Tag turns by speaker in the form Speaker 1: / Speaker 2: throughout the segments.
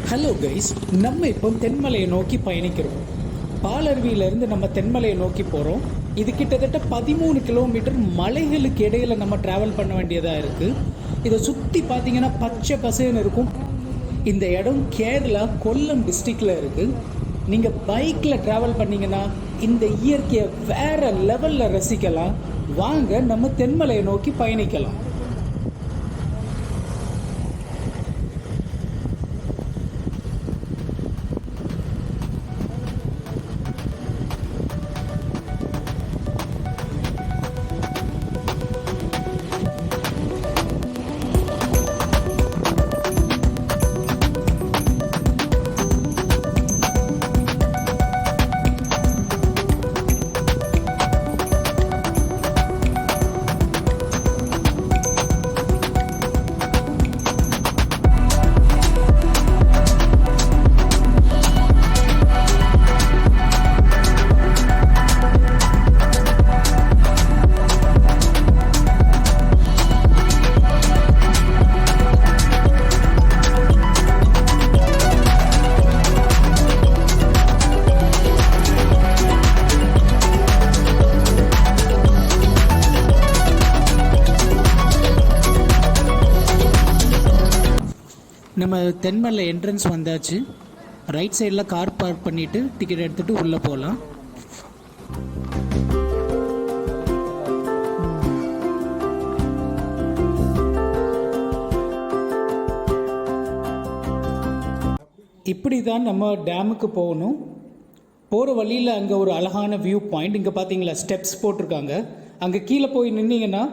Speaker 1: Hello guys, நம்ம இப்போ தென்மலையை நோக்கி பயணிக்கிறோம். பாலருவியிலேருந்து நம்ம தென்மலையை நோக்கி போகிறோம். இது கிட்டத்தட்ட 13 கிலோமீட்டர் மலைகளுக்கு இடையில் நம்ம ட்ராவல் பண்ண வேண்டியதாக இருக்குது. இதை சுற்றி பார்த்தீங்கன்னா பச்சை பசேன்னு இருக்கும். இந்த இடம் கேரளா கொல்லம் டிஸ்ட்ரிக்டில் இருக்குது. நீங்கள் பைக்கில் ட்ராவல் பண்ணிங்கன்னா இந்த இயற்கையை வேறு லெவலில் ரசிக்கலாம். வாங்க நம்ம தென்மலையை நோக்கி பயணிக்கலாம். நம்ம தென்மலை என்ட்ரன்ஸ் வந்தாச்சு. ரைட் சைடில் கார் பார்க் பண்ணிவிட்டு டிக்கெட் எடுத்துகிட்டு உள்ளே போகலாம். இப்படி தான் நம்ம டேமுக்கு போகணும். போகிற வழியில் அங்கே ஒரு அழகான வியூ பாயிண்ட், இங்கே பார்த்தீங்களா ஸ்டெப்ஸ் போட்டிருக்காங்க. அங்கே கீழே போய் நின்னீங்கன்னா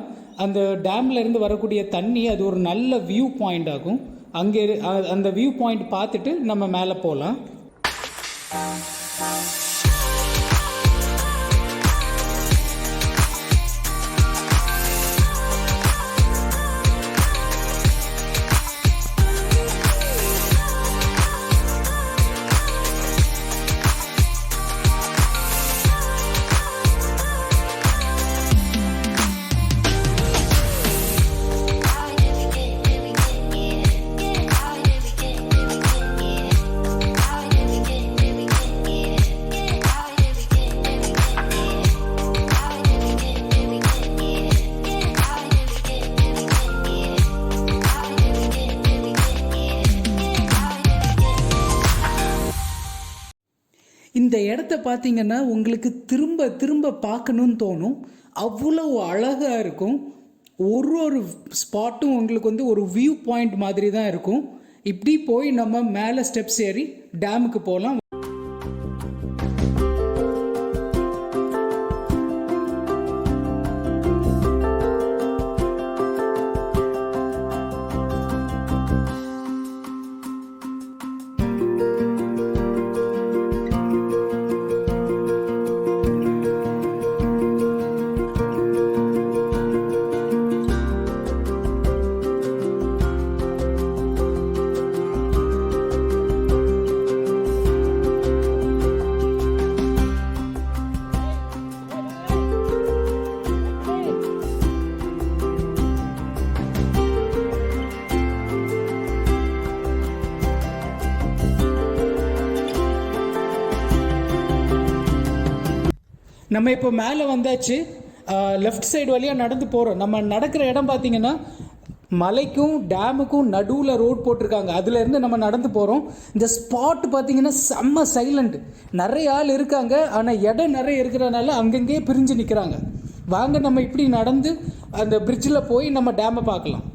Speaker 1: அந்த டேமில் இருந்து வரக்கூடிய தண்ணி அது ஒரு நல்ல வியூ பாயிண்ட் ஆகும். அங்கே அந்த வியூ பாயிண்ட் பார்த்துட்டு நம்ம மேலே போகலாம். இந்த இடத்த பார்த்தீங்கன்னா உங்களுக்கு திரும்ப திரும்ப பார்க்கணுன்னு தோணும். அவ்வளோ அழகாக இருக்கும். ஒரு ஸ்பாட்டும் உங்களுக்கு வந்து ஒரு வியூ பாயிண்ட் மாதிரி தான் இருக்கும். இப்படி போய் நம்ம மேலே ஸ்டெப்ஸ் ஏறி டேமுக்கு போகலாம். நம்ம இப்போ மேலே வந்தாச்சு. லெஃப்ட் சைடு வழியாக நடந்து போகிறோம். நம்ம நடக்கிற இடம் பார்த்தீங்கன்னா மலைக்கும் டேமுக்கும் நடுவில் ரோட் போட்டிருக்காங்க. அதுலேருந்து நம்ம நடந்து போகிறோம். இந்த ஸ்பாட் பார்த்தீங்கன்னா செம்ம சைலண்ட். நிறைய ஆள் இருக்காங்க, ஆனால் இடம் நிறைய இருக்கிறனால அங்கங்கே பிரிஞ்சு நிற்கிறாங்க. வாங்க நம்ம இப்படி நடந்து அந்த பிரிட்ஜில் போய் நம்ம டேமை பார்க்கலாம்.